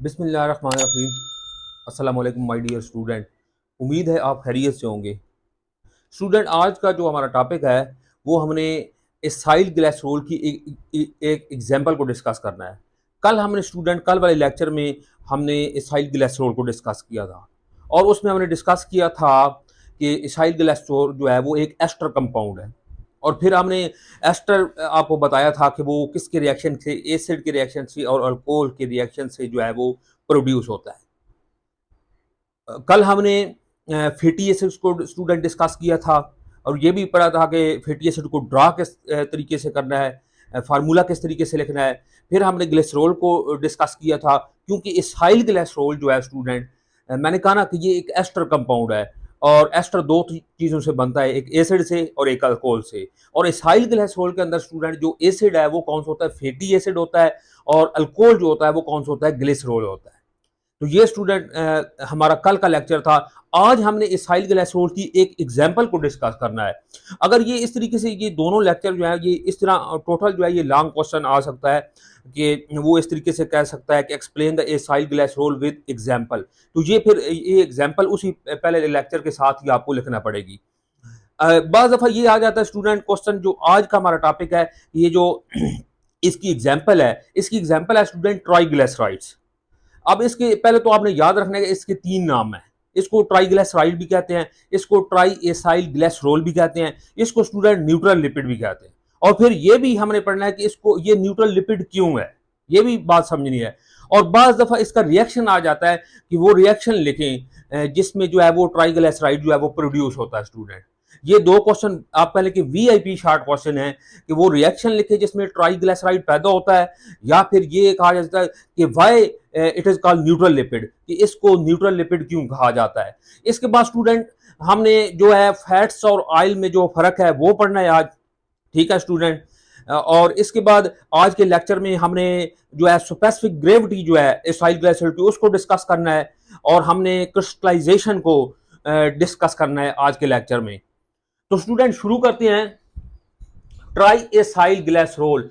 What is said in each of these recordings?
बिस्मिल्लाहिर्रहमानिर्रहीम। अस्सलाम वालेकुम माय डियर स्टूडेंट। उम्मीद है आप खैरियत से होंगे। स्टूडेंट, आज का जो हमारा टॉपिक है वो हमने एसाइल ग्लाइसरोल की एक एग्जांपल को डिस्कस करना है। कल वाले लेक्चर में हमने एसाइल ग्लाइसरोल को डिस्कस किया था और उसमें हमने डिस्कस किया था कि एसाइल ग्लाइसरोल जो है वो एक एस्टर कंपाउंड है। और फिर हमने एस्टर आपको बताया था कि वो किसके रिएक्शन से, एसिड के रिएक्शन से और अल्कोहल के रिएक्शन से जो है वो प्रोड्यूस होता है। कल हमने फैटी एसिड्स को स्टूडेंट डिस्कस किया था और ये भी पढ़ा था कि फैटी एसिड को ड्रा किस तरीके से करना है, फार्मूला किस तरीके से लिखना है। फिर हमने ग्लिसरॉल को डिस्कस किया था, क्योंकि इसाइल ग्लिसरॉल जो है स्टूडेंट, मैंने कहा ना कि ये एक एस्टर कंपाउंड है और एस्टर दो चीज़ों से बनता है, एक एसिड से और एक अल्कोहल से। और इसाइल ग्लिसरॉल के अंदर स्टूडेंट जो एसिड है वो कौन सा होता है, फैटी एसिड होता है, और अल्कोहल जो होता है वो कौन सा होता है, ग्लिसरॉल होता है। तो ये स्टूडेंट हमारा कल का लेक्चर था। आज हमने इसाइल ग्लाइसरोल की एक एग्जांपल को डिस्कस करना है। अगर ये इस तरीके से, ये दोनों लेक्चर जो है ये इस तरह टोटल जो है ये लॉन्ग क्वेश्चन आ सकता है कि वो इस तरीके से कह सकता है कि explain the acyl glycerol with example. तो ये फिर ये एग्जांपल उसी पहले लेक्चर के साथ ही आपको लिखना पड़ेगी। बाज़ दफ़ा ये आ जाता है स्टूडेंट क्वेश्चन, जो आज का हमारा टॉपिक है, ये जो इसकी एग्जाम्पल है स्टूडेंट ट्राइग्लिसराइड्स। अब इसके पहले तो आपने याद रखना है कि इसके तीन नाम हैं। इसको ट्राइग्लिसराइड भी कहते हैं, इसको ट्राई एसाइल ग्लिसरॉल भी कहते हैं, इसको स्टूडेंट न्यूट्रल लिपिड भी कहते हैं। और फिर ये भी हमने पढ़ना है कि इसको ये न्यूट्रल लिपिड क्यों है, ये भी बात समझनी है। और बाज़ दफ़ा इसका रिएक्शन आ जाता है कि वो रिएक्शन लिखें जिसमें जो है वो ट्राइग्लिसराइड जो है वो प्रोड्यूस होता है स्टूडेंट। ये दो क्वेश्चन आप पहले के वीआईपी शार्ट क्वेश्चन है कि वो रिएक्शन लिखे जिसमें ट्राइग्लिसराइड पैदा होता है, या फिर ये कहा जाता है कि why it is called neutral lipid, कि इसको न्यूट्रल लिपिड क्यों कहा जाता है। इसके बाद स्टूडेंट हमने जो है फैट्स और ऑयल में जो फर्क है वो पढ़ना है आज। ठीक है स्टूडेंट। और इसके बाद आज के लेक्चर में हमने जो है स्पेसिफिक ग्रेविटी जो है एसाइल ग्लाइसरॉल की उसको डिस्कस करना है, और हमने क्रिस्टलाइजेशन को डिस्कस करना है आज के लेक्चर में। तो स्टूडेंट शुरू करते हैं। ट्राई एसाइल ग्लाइसरॉल,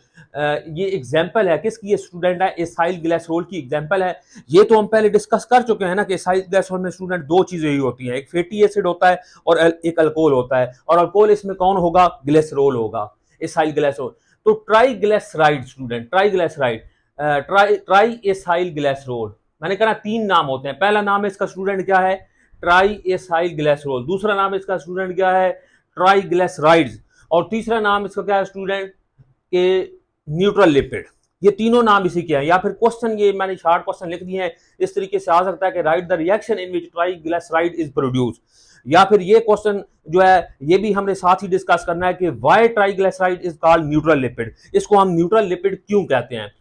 ये एग्जाम्पल है किसकी, ये स्टूडेंट है एसाइल ग्लाइसरॉल की एग्जाम्पल है। ये तो हम पहले डिस्कस कर चुके हैं ना कि एसाइल ग्लाइसरॉल में स्टूडेंट दो चीजें ही होती हैं, एक फैटी एसिड होता है और एक अल्कोहल होता है, और अल्कोहल इसमें कौन होगा, ग्लिसरॉल होगा, एसाइल ग्लाइसरॉल। तो triglyceride student, try acyl glycerol, मैंने कहा तीन नाम होते हैं। पहला नाम इसका स्टूडेंट क्या है, ट्राई एसाइल ग्लाइसरॉल। दूसरा नाम इसका स्टूडेंट क्या है, ट्राइग्लिसराइड्स। और तीसरा नाम इसका क्या है स्टूडेंट, के न्यूट्रल लिपिड। ये तीनों नाम इसी के हैं। या फिर क्वेश्चन ये मैंने शॉर्ट क्वेश्चन लिख दिए हैं, इस तरीके से आ सकता है कि right the reaction in which triglyceride is produce. या फिर ये क्वेश्चन जो है ये भी हमने साथ ही डिस्कस करना है कि why triglyceride is called neutral lipid, इसको हम न्यूट्रल लिपिड क्यों कहते हैं।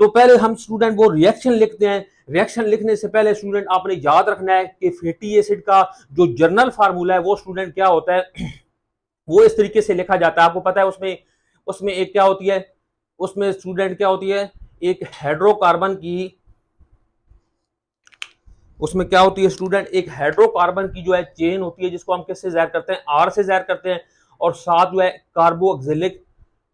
तो पहले हम स्टूडेंट वो रिएक्शन लिखते हैं। रिएक्शन लिखने से पहले स्टूडेंट आपने याद रखना है कि फैटी एसिड का जो जर्नल फार्मूला है वो स्टूडेंट क्या होता है, वो इस तरीके से लिखा जाता है। आपको पता है उसमें उसमें एक क्या होती है, उसमें स्टूडेंट क्या होती है, एक हाइड्रोकार्बन की, उसमें क्या होती है स्टूडेंट, एक हाइड्रोकार्बन की जो है चेन होती है, जिसको हम किससे ज़ाहिर करते हैं, आर से ज़ाहिर करते हैं, और साथ जो है कार्बोक्सिलिक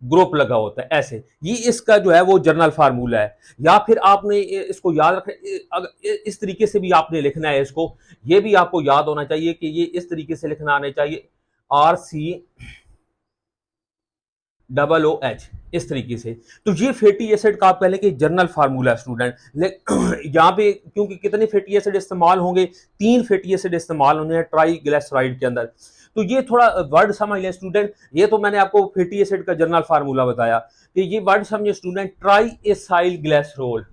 ग्रुप लगा होता है ऐसे। ये इसका जो है वो जर्नल फार्मूला है। या फिर आपने इसको याद रखना, इस तरीके से भी आपने लिखना है इसको, ये भी आपको याद होना चाहिए कि ये इस तरीके से लिखना आना चाहिए, RCOOH, इस तरीके से। तो ये फैटी एसिड का पहले के जर्नल फार्मूला स्टूडेंट। यहाँ पे क्योंकि कितने फैटी एसिड इस्तेमाल होंगे, तीन फैटी एसिड इस्तेमाल होंगे ट्राइग्लिसराइड के अंदर। तो ये थोड़ा वर्ड समझ लें स्टूडेंट। ये तो मैंने आपको फैटी एसिड का जर्नल फार्मूला बताया, कि ये वर्ड समझे स्टूडेंट, ट्राई एसाइल ग्लिसरॉल।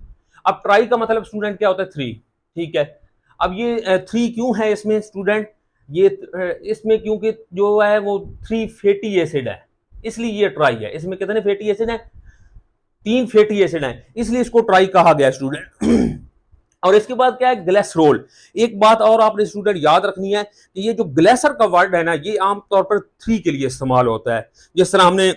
अब ट्राई का मतलब स्टूडेंट क्या होता है, थ्री। ठीक है। अब ये थ्री क्यों है इसमें स्टूडेंट, ये इसमें क्योंकि जो है वो थ्री फैटी एसिड है, इसलिए ये ट्राई है। इसमें कितने फैटी एसिड हैं, तीन फैटी एसिड हैं, इसलिए इसको ट्राई कहा गया स्टूडेंट। और इसके बाद क्या है, ग्लिसरॉल। एक बात और आपने स्टूडेंट याद रखनी है कि ये जो ग्लेसर का वर्ड है ना, ये आमतौर पर थ्री के लिए इस्तेमाल होता है। जिस तरह हमने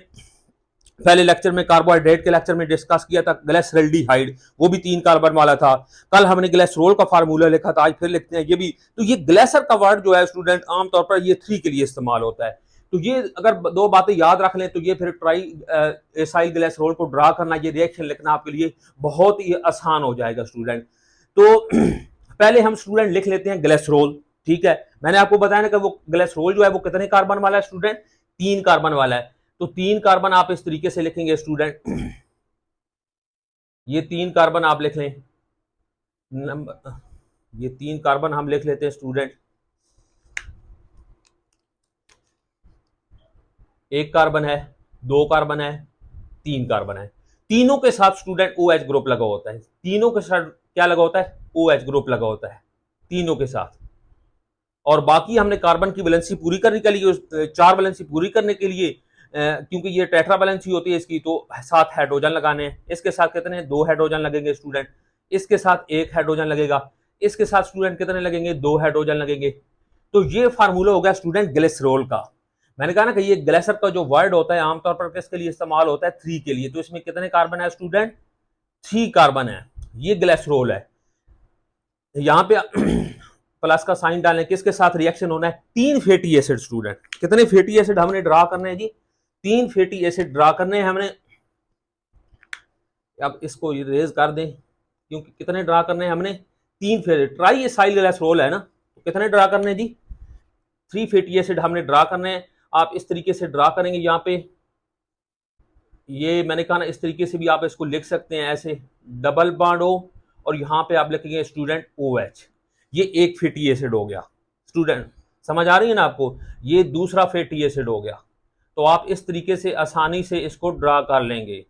पहले लेक्चर में कार्बोहाइड्रेट के लेक्चर में डिस्कस किया था, ग्लिसरॉल्डिहाइड, वो भी तीन कार्बन वाला था। कल हमने ग्लिसरॉल का फार्मूला लिखा था, आज फिर लिखते हैं ये भी। तो ये ग्लेसर का वर्ड जो है स्टूडेंट आमतौर पर ये थ्री के लिए इस्तेमाल होता है। तो ये अगर दो बातें याद रख लें तो ये फिर ट्राई एसाइल ग्लिसरॉल को ड्रा करना, ये रिएक्शन लिखना आपके लिए बहुत ही आसान हो जाएगा स्टूडेंट। तो पहले हम स्टूडेंट लिख लेते हैं ग्लिसरॉल, ठीक है। मैंने आपको बताया ना कि वो ग्लिसरॉल जो है वो कितने कार्बन वाला है स्टूडेंट, 3 कार्बन वाला है। तो 3 कार्बन आप इस तरीके से लिखेंगे स्टूडेंट, ये 3 कार्बन आप लिख लें, नंबर, ये 3 कार्बन हम लिख लेते हैं स्टूडेंट, 1 कार्बन है, 2 कार्बन है, 3 कार्बन है। तीनों के साथ स्टूडेंट OH ग्रुप लगा होता है, तीनों के साथ क्या लगा होता है, OH ग्रुप लगा होता है तीनों के साथ। और बाकी हमने कार्बन की वैलेंसी पूरी करने के लिए, 4 वैलेंसी पूरी करने के लिए, क्योंकि ये टेट्रा वैलेंसी होती है इसकी, तो 7 हाइड्रोजन लगाने हैं। इसके साथ कितने, 2 हाइड्रोजन लगेंगे स्टूडेंट, इसके साथ 1 हाइड्रोजन लगेगा, इसके साथ स्टूडेंट कितने लगेंगे, 2 हाइड्रोजन लगेंगे। तो ये फार्मूला हो गया स्टूडेंट ग्लिसरॉल का। मैंने कहा ना कि ये ग्लिसर का जो वर्ड होता है आमतौर पर किसके लिए इस्तेमाल होता है, 3 के लिए। तो इसमें कितने कार्बन है स्टूडेंट, 3 कार्बन है, ये ग्लिसरॉल है। यहां पे प्लस का साइन डालें, किसके साथ रिएक्शन होना है, 3 फैटी एसिड स्टूडेंट। कितने फैटी एसिड हमने ड्रा करने हैं जी, 3 फैटी एसिड ड्रा करने हैं हमने। अब इसको इरेज कर दें, क्योंकि कितने ड्रा करने हैं हमने, 3 फैटी, ट्राई एसाइल ग्लिसरॉल है ना, तो कितने ड्रा करने हैं जी, 3 फैटी एसिड हमने ड्रा करने हैं। आप इस तरीके से ड्रा करेंगे, यहाँ पे ये मैंने कहा ना इस तरीके से भी आप इसको लिख सकते हैं, ऐसे डबल बॉन्ड O, और यहाँ पे आप लिखेंगे स्टूडेंट OH। ये एक फैटी एसिड हो गया स्टूडेंट, समझ आ रही है ना आपको, ये दूसरा फैटी एसिड हो गया। तो आप इस तरीके से आसानी से इसको ड्रा कर लेंगे,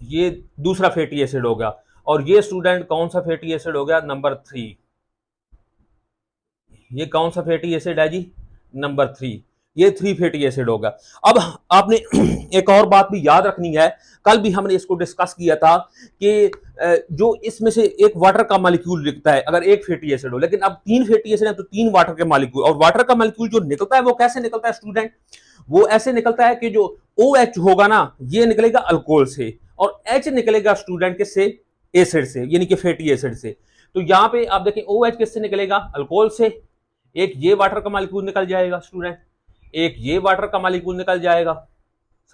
ये दूसरा फैटी एसिड हो गया। और ये स्टूडेंट कौन सा फैटी एसिड हो गया, नंबर 3। ये कौन सा फैटी एसिड है जी, नंबर 3, ये 3 फैटी एसिड होगा। अब आपने एक और बात भी याद रखनी है, कल भी हमने इसको डिस्कस किया था कि जो इसमें से एक वाटर का मॉलिक्यूल निकलता है अगर एक फैटी एसिड हो, लेकिन अब 3 फैटी एसिड है तो 3 वाटर के मॉलिक्यूल, और वाटर का मॉलिक्यूल जो निकलता है वो कैसे निकलता है स्टूडेंट, वो ऐसे निकलता है कि जो OH होगा ना ये निकलेगा अल्कोहल से, और H निकलेगा स्टूडेंट किससे, एसिड से, यानी कि फैटी एसिड से। तो यहाँ पे आप देखें OH किससे निकलेगा, अल्कोहल से। एक ये वाटर का मॉलिक्यूल निकल जाएगा स्टूडेंट, एक ये वाटर का मॉलिक्यूल निकल जाएगा,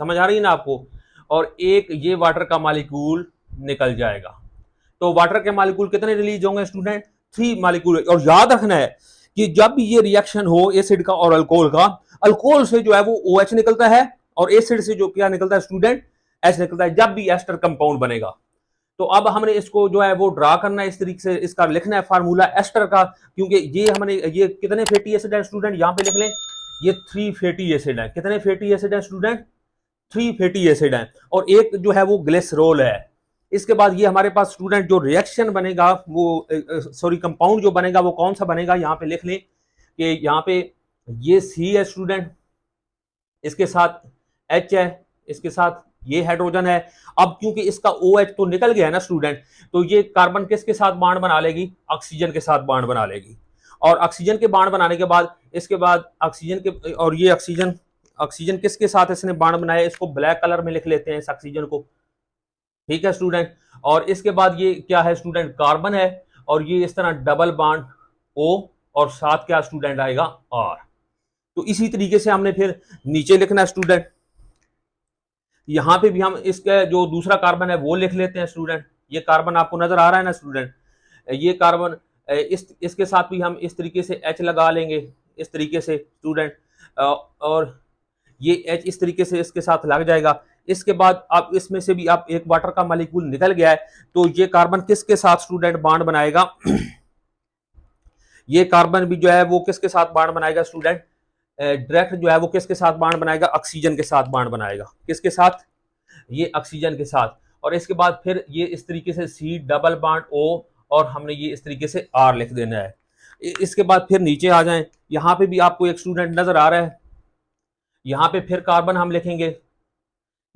समझ आ रही है ना आपको, और एक ये वाटर का मॉलिक्यूल निकल जाएगा। तो वाटर के मॉलिक्यूल कितने रिलीज होंगे स्टूडेंट, 3 मॉलिक्यूल। और याद रखना है कि जब भी ये रिएक्शन हो एसिड का और अल्कोहल का, अल्कोहल से जो है वो OH निकलता है, और एसिड से जो क्या निकलता है स्टूडेंट, H निकलता है, जब भी एस्टर कंपाउंड बनेगा। तो अब हमने इसको जो है वो ड्रा करना है इस तरीके से, इसका लिखना है फार्मूला एस्टर का, क्योंकि ये हमने, ये कितने फैटी एसिड है स्टूडेंट, यहाँ पे लिख लें, ये 3 फैटी एसिड है। कितने फैटी एसिड है स्टूडेंट, 3 फैटी एसिड है, और एक जो है वो ग्लिसरॉल है। इसके बाद ये हमारे पास स्टूडेंट जो रिएक्शन बनेगा वो, सॉरी कंपाउंड जो बनेगा वो कौन सा बनेगा, यहाँ पे लिख लें कि यहाँ पे ये C है स्टूडेंट, इसके साथ H है, इसके साथ ये हाइड्रोजन है। अब क्योंकि इसका OH तो निकल गया है ना स्टूडेंट, तो ये कार्बन किसके साथ बांड बना लेगी, ऑक्सीजन के साथ बांड बना लेगी। और ऑक्सीजन के बांड बनाने के बाद, इसके बाद ऑक्सीजन के, और ये ऑक्सीजन, ऑक्सीजन किसके साथ इसने बांड बनाया, इसको ब्लैक कलर में लिख लेते हैं इस ऑक्सीजन को, ठीक है स्टूडेंट। और इसके बाद ये क्या है स्टूडेंट, कार्बन है, और ये इस तरह डबल बॉन्ड O, और साथ क्या स्टूडेंट आएगा R। तो इसी तरीके से हमने फिर नीचे लिखना स्टूडेंट, यहां पे भी हम इसका जो दूसरा कार्बन है वो लिख लेते हैं स्टूडेंट। ये कार्बन आपको नजर आ रहा है ना स्टूडेंट, ये कार्बन, इसके साथ भी हम इस तरीके से H लगा लेंगे इस तरीके से स्टूडेंट, और ये H इस तरीके से इसके साथ लग जाएगा। इसके बाद आप इसमें से भी आप एक वाटर का मॉलिक्यूल निकल गया है, तो ये कार्बन किसके साथ स्टूडेंट बांड बनाएगा ये कार्बन भी जो है वो किसके साथ बांड बनाएगा स्टूडेंट, डायरेक्ट जो है वो किसके साथ बांड बनाएगा, ऑक्सीजन के साथ बांड बनाएगा। किसके साथ, ये ऑक्सीजन के साथ। और इसके बाद फिर ये इस तरीके से C डबल बॉन्ड O, और हमने ये इस तरीके से R लिख देना है। इसके बाद फिर नीचे आ जाएं, यहाँ पे भी आपको एक स्टूडेंट नजर आ रहा है, यहाँ पे फिर कार्बन हम लिखेंगे,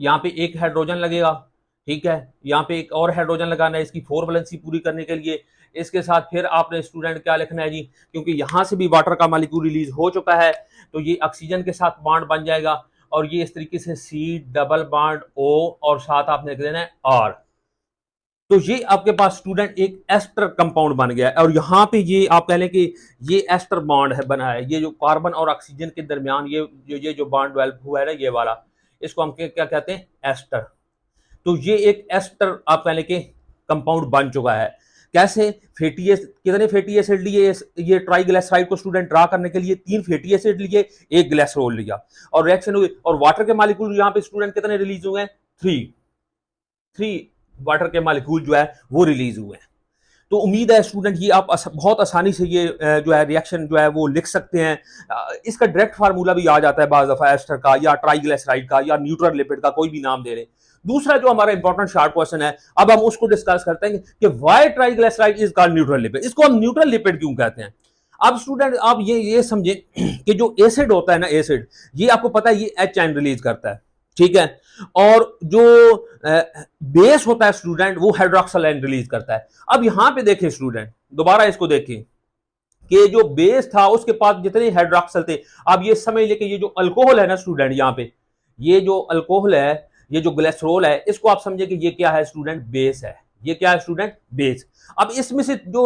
यहाँ पे एक हाइड्रोजन लगेगा, ठीक है, यहाँ पे एक और हाइड्रोजन लगाना है इसकी 4 वैलेंसी पूरी करने के लिए। इसके साथ फिर आपने स्टूडेंट क्या लिखना है जी, क्योंकि यहाँ से भी वाटर का मॉलिक्यूल रिलीज हो चुका है, तो ये ऑक्सीजन के साथ बॉन्ड बन जाएगा, और ये इस तरीके से C डबल बॉन्ड O, और साथ आपने लिख देना है R। तो ये आपके पास स्टूडेंट एक एस्टर कंपाउंड बन गया है। और यहाँ पे ये आप कह लें कि ये एस्टर बॉन्ड है बना है, ये जो कार्बन और ऑक्सीजन के दरमियान ये जो बॉन्ड डेवलप हुआ है ना, ये वाला, इसको हम क्या कहते हैं, एस्टर। तो ये एक एस्टर आप कह लें कि कंपाउंड बन चुका है। कैसे फैटी एसिड, कितने फैटी एसिड लिए ये ट्राइग्लिसराइड को स्टूडेंट ड्रा करने के लिए? 3 फैटी एसिड लिए, 1 ग्लिसरॉल लिया और रिएक्शन हुई, और वाटर के मॉलिक्यूल यहाँ पे स्टूडेंट कितने रिलीज हुए हैं? 3 वाटर के मॉलिक्यूल जो है वो रिलीज हुए हैं। तो उम्मीद है स्टूडेंट ये आप बहुत आसानी से ये जो है रिएक्शन जो है वो लिख सकते हैं। इसका डायरेक्ट फार्मूला भी आ जाता है बाज़ दफ़ा एस्टर का या ट्राइग्लिसराइड का या न्यूट्रल लिपिड का, कोई भी नाम दे रहे हैं। दूसरा जो हमारा इंपॉर्टेंट शार्ट क्वेश्चन है, अब हम उसको डिस्कस करते हैं कि why triglyceride is called neutral lipid, इसको हम न्यूट्रल लिपिड क्यों कहते हैं। अब स्टूडेंट आप ये समझे कि जो एसिड होता है ना, एसिड ये आपको पता है ये एच आयन रिलीज करता है, ठीक है, और जो बेस होता है स्टूडेंट वो हाइड्रोक्सिल आयन रिलीज करता है। अब यहां पे देखें स्टूडेंट, दोबारा इसको देखें कि जो बेस था उसके पास जितने हाइड्रोक्सिल थे, अब ये समझ ले कि ये जो अल्कोहल है ना स्टूडेंट, यहाँ पे ये जो अल्कोहल है, ये जो ग्लिसरॉल है, इसको आप समझे कि ये क्या है स्टूडेंट? बेस है। ये क्या है स्टूडेंट? बेस। अब इसमें से जो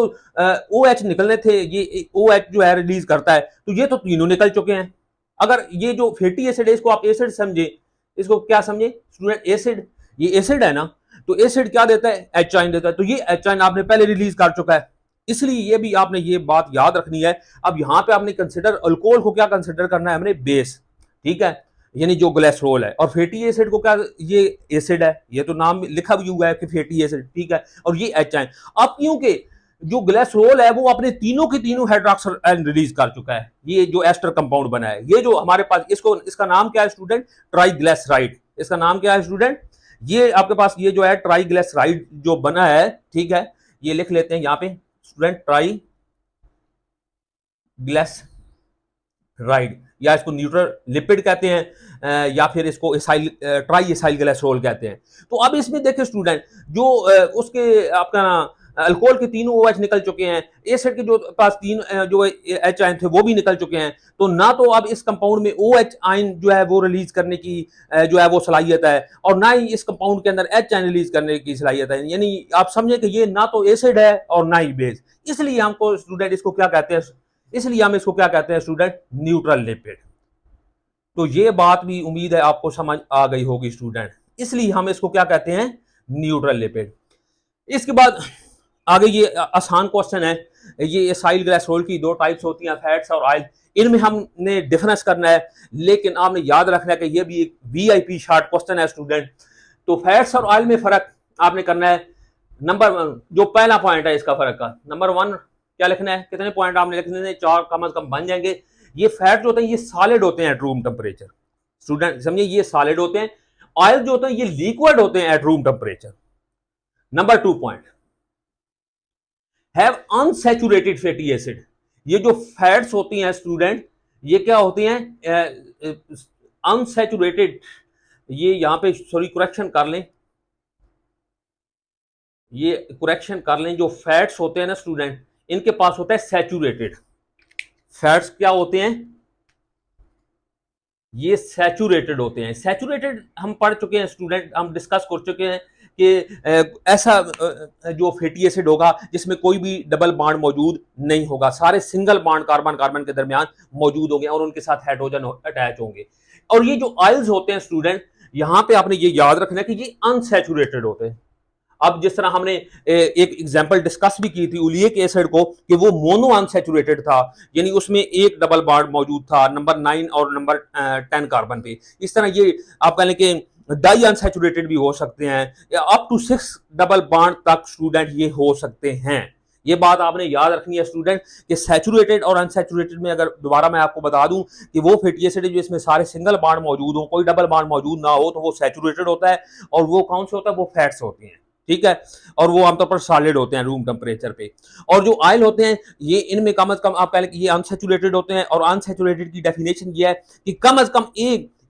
OH निकलने थे, ये OH जो है रिलीज करता है, तो ये तो तीनों निकल चुके हैं। अगर ये जो फैटी एसिड है इसको आप एसिड समझे, इसको क्या समझे स्टूडेंट? एसिड। ये एसिड है ना, तो एसिड क्या देता है? एच आयन देता है, तो ये एच आयन आपने पहले रिलीज कर चुका है, इसलिए ये भी आपने ये बात याद रखनी है। अब यहां पे आपने कंसिडर अल्कोहल को क्या कंसिडर करना है हमने? बेस, ठीक है, यानी जो ग्लिसरॉल है, और फैटी एसिड को क्या? ये एसिड है, ये तो नाम लिखा भी हुआ है कि फैटी एसिड, ठीक है, और ये एच आयन। अब क्योंकि जो ग्लिसरॉल है वो अपने तीनों के तीनों हाइड्रोक्सिल आयन रिलीज कर चुका है, ये जो एस्टर कंपाउंड बना है, ये जो हमारे पास इसका नाम क्या है स्टूडेंट? ट्राइग्लिसराइड। इसका नाम क्या है स्टूडेंट? ये आपके पास ये जो है ट्राइग्लिसराइड जो बना है, ठीक है, ये लिख लेते हैं यहाँ पे स्टूडेंट, ट्राइग्लिसराइड, या इसको न्यूट्रल लिपिड कहते हैं, या फिर इसको ट्राई एसाइल ग्लिसरॉल कहते हैं। तो अब इसमें देखिए स्टूडेंट, जो उसके आपका अल्कोहल के तीनों OH निकल चुके हैं, एसिड के जो पास 3 जो H आयन थे वो भी निकल चुके हैं, तो ना तो अब इस कंपाउंड में OH आयन जो है वो रिलीज करने की जो है वो सलाहियत है, और ना ही इस कंपाउंड के अंदर H आयन रिलीज करने की सलाहियत है। यानी आप समझे कि ये ना तो एसिड है और ना ही बेस, इसलिए हमको स्टूडेंट इसको क्या कहते हैं? इसलिए हम इसको क्या कहते हैं स्टूडेंट? Neutral lipid. तो ये बात भी उम्मीद है आपको समझ आ गई होगी स्टूडेंट, इसलिए हम इसको क्या कहते हैं? Neutral lipid. इसके बाद आगे ये आसान क्वेश्चन है, ये एसाइल ग्लिसरॉल की 2 टाइप्स होती हैं, फैट्स और ऑयल, इनमें हमने डिफरेंस करना है, लेकिन आपने याद रखना है कि ये भी एक VIP शार्ट क्वेश्चन है स्टूडेंट। तो फैट्स और ऑयल में फर्क आपने करना है। नंबर 1 जो पहला पॉइंट है इसका फर्क का, नंबर 1 क्या लिखना है? कितने पॉइंट आपने लिखने हैं? 4 कम से कम बन जाएंगे। ये फैट जो होते हैं ये सॉलिड होते हैं एट रूम टेम्परेचर, स्टूडेंट समझिए, ये सॉलिड होते हैं। ऑयल जो होते हैं ये लिक्विड होते हैं at room temperature. Number 2 point, have unsaturated fatty acid. ये जो फैट्स होती हैं स्टूडेंट, ये क्या होती हैं? अनसैचुरेटेड। ये यहां पे सॉरी करेक्शन कर लें, ये करेक्शन कर लें, जो फैट्स होते हैं ना स्टूडेंट, इनके पास होता है सैचुरेटेड। फैट्स क्या होते हैं? ये सैचुरेटेड होते हैं। सैचुरेटेड हम पढ़ चुके हैं स्टूडेंट, हम डिस्कस कर चुके हैं कि ऐसा जो फैटी एसिड होगा जिसमें कोई भी डबल बॉन्ड मौजूद नहीं होगा, सारे सिंगल बॉन्ड कार्बन कार्बन के दरमियान मौजूद होंगे और उनके साथ हाइड्रोजन अटैच होंगे। और ये जो ऑयल्स होते हैं स्टूडेंट, यहां पे आपने ये याद रखना है कि ये अनसैचुरेटेड होते हैं। अब जिस तरह हमने एक एग्जांपल डिस्कस भी की थी ओलिक एसिड को, कि वो मोनो अनसैचुरेटेड था, यानी उसमें एक डबल बॉन्ड मौजूद था नंबर 9 और नंबर 10 कार्बन पे। इस तरह ये आप कह लें कि डाई अनसैचुरेटेड भी हो सकते हैं, अप टू 6 डबल बॉन्ड तक स्टूडेंट ये हो सकते हैं। ये बात आपने याद रखनी है स्टूडेंट कि सैचुरेटेड और अनसैचुरेटेड में, अगर दोबारा मैं आपको बता दूं कि वो फैटी एसिड जो इसमें सारे सिंगल बॉन्ड मौजूद हो, कोई डबल बॉन्ड मौजूद ना हो, तो वो सैचुरेटेड होता है। और वो कौन से होता है? वो फैट्स होते हैं, ठीक है, और वो आमतौर पर सॉलिड होते हैं रूम टेम्परेचर पे। और जो ऑयल होते हैं ये इनमें कम से कम आप कह लें कि ये अनसैचुरेटेड होते हैं, और अनसैचुरेटेड की डेफिनेशन ये है कि कम से कम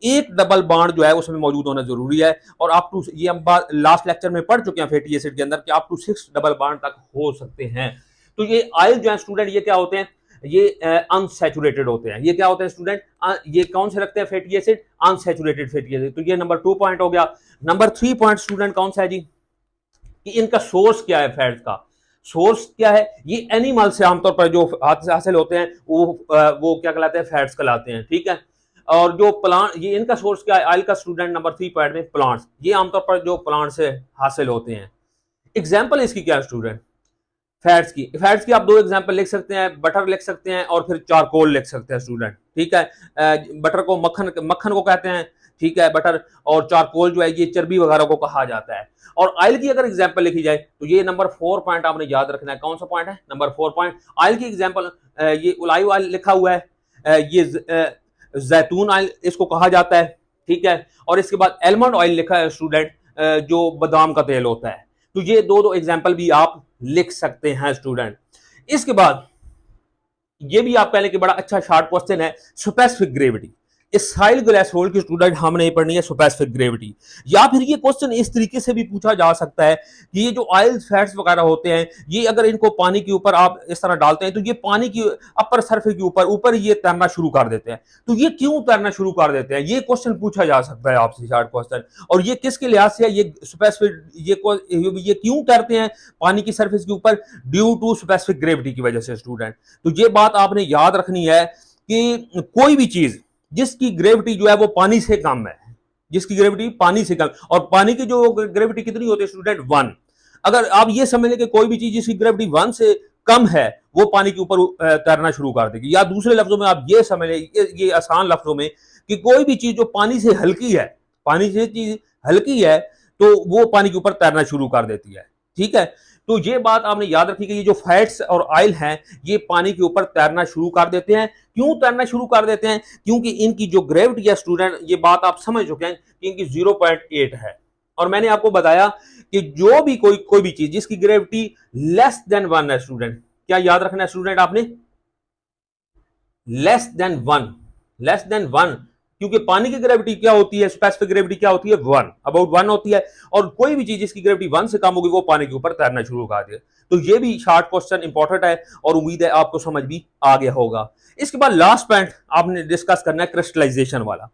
एक डबल बॉन्ड जो है उसमें मौजूद होना जरूरी है। और अप टू, ये हम लास्ट लेक्चर में पढ़ चुके हैं फैटी एसिड के अंदर, कि अप टू 6 डबल बॉन्ड तक हो सकते हैं। तो ये ऑयल जो है स्टूडेंट, ये क्या होते हैं? ये अनसैचुरेटेड होते हैं। ये क्या होते हैं स्टूडेंट? ये कौन से रखते हैं fatty acid? Unsaturated fatty acid. तो ये नंबर 2 पॉइंट हो गया। नंबर 3 पॉइंट स्टूडेंट कौन सा है जी? कि इनका सोर्स क्या है? फैट का सोर्स क्या है? ये एनिमल से आमतौर पर जो हासिल होते हैं वो क्या कहलाते हैं? फैट्स कहलाते हैं, ठीक है। और जो प्लांट, ये इनका सोर्स क्या है? ऑयल का स्टूडेंट नंबर 3 पॉइंट में प्लांट्स, ये आमतौर पर जो प्लांट से हासिल होते हैं। एग्जाम्पल इसकी क्या है स्टूडेंट? फैट्स की आप दो एग्जांपल लिख सकते हैं, बटर लिख सकते हैं और फिर चारकोल लिख सकते हैं स्टूडेंट, ठीक है। बटर को मक्खन को कहते हैं, ठीक है, बटर, और चारकोल जो है ये चर्बी वगैरह को कहा जाता है। और ऑयल की अगर एग्जांपल लिखी जाए तो ये नंबर 4 पॉइंट आपने याद रखना है। कौन सा पॉइंट है? Number 4 point. ऑयल की एग्जांपल, ये ऑलिव ऑयल लिखा हुआ है, ये जैतून ऑयल इसको कहा जाता है, ठीक है। और इसके बाद एलमंड ऑयल लिखा है स्टूडेंट, जो बादाम का तेल होता है। तो ये दो दो एग्जाम्पल भी आप लिख सकते हैं स्टूडेंट। इसके बाद ये भी आप कह लें कि बड़ा अच्छा शॉर्ट क्वेश्चन है, स्पेसिफिक ग्रेविटी। इस साइल ग्लासरोल की स्टूडेंट हमने पढ़नी है स्पेसिफिक ग्रेविटी। या फिर ये क्वेश्चन इस तरीके से भी पूछा जा सकता है कि ये जो ऑयल फैट्स वगैरह होते हैं, ये अगर इनको पानी के ऊपर आप इस तरह डालते हैं तो ये पानी की अपर सरफेस के ऊपर ऊपर ये तैरना शुरू कर देते हैं। तो ये क्यों तैरना शुरू कर देते हैं? ये क्वेश्चन पूछा जा सकता है आपसे, शॉर्ट क्वेश्चन। और ये किसके लिहाज से है? ये स्पेसिफिक, ये क्यों तैरते हैं पानी की सरफेस के ऊपर? ड्यू टू स्पेसिफिक ग्रेविटी की वजह से स्टूडेंट। तो ये बात आपने याद रखनी है कि कोई भी चीज जिसकी ग्रेविटी जो है वो पानी से कम है, जिसकी ग्रेविटी पानी से कम, और पानी की जो ग्रेविटी कितनी होती है स्टूडेंट? 1। अगर आप ये समझ लें कि कोई भी चीज जिसकी ग्रेविटी 1 से कम है वो पानी के ऊपर तैरना शुरू कर देगी। या दूसरे लफ्जों में आप ये समझ लें, ये आसान लफ्जों में, कि कोई भी चीज जो पानी से हल्की है, पानी से चीज हल्की है तो वो पानी के ऊपर तैरना शुरू कर देती है, ठीक है। तो ये बात आपने याद रखी कि ये जो फैट्स और ऑयल हैं ये पानी के ऊपर तैरना शुरू कर देते हैं। क्यों तैरना शुरू कर देते हैं? क्योंकि इनकी जो ग्रेविटी है स्टूडेंट, ये बात आप समझ चुके हैं कि इनकी 0.8 है। और मैंने आपको बताया कि जो भी कोई भी चीज जिसकी ग्रेविटी लेस देन 1 है स्टूडेंट, क्या याद रखना है स्टूडेंट आपने? Less than 1, less than 1। क्योंकि पानी की ग्रेविटी क्या होती है? स्पेसिफिक ग्रेविटी क्या होती है? 1, अबाउट 1 होती है। और कोई भी चीज जिसकी ग्रेविटी 1 से कम होगी वो पानी के ऊपर तैरना शुरू कर दे। तो ये भी शॉर्ट क्वेश्चन इंपॉर्टेंट है और उम्मीद है आपको समझ भी आ गया होगा। इसके बाद लास्ट पॉइंट आपने डिस्कस करना है क्रिस्टलाइजेशन वाला,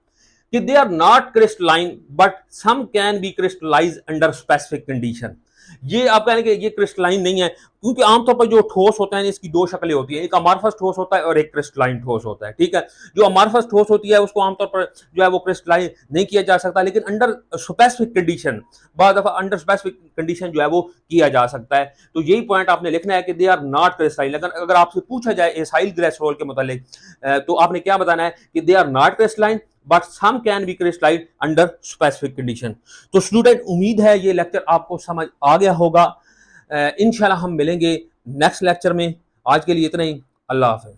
कि they are not crystalline but some can be crystallise under specific condition. ये आप कहेंगे ये क्रिस्टलाइन नहीं है, क्योंकि आमतौर पर जो ठोस होता है इसकी दो शक्लें होती है, एक अमार्फस ठोस होता है और एक क्रिस्टलाइन ठोस होता है, ठीक है। जो अमार्फस ठोस होती है उसको आमतौर पर जो है वो क्रिस्टलाइन नहीं किया जा सकता, लेकिन अंडर स्पेसिफिक कंडीशन, बहुत दफा अंडर स्पेसिफिक कंडीशन जो है वो किया जा सकता है। तो यही पॉइंट आपने लिखना है कि दे आर नॉट क्रिस्टलाइन। अगर आपसे पूछा जाए एसाइल ग्लासरोल के मुतालिक, तो आपने क्या बताना है कि they are not crystalline but some can be crystalline under specific condition. तो स्टूडेंट उम्मीद है ये लेक्चर आपको समझ आ गया होगा। इंशाल्लाह हम मिलेंगे नेक्स्ट लेक्चर में। आज के लिए इतना ही। अल्लाह हाफ़िज़।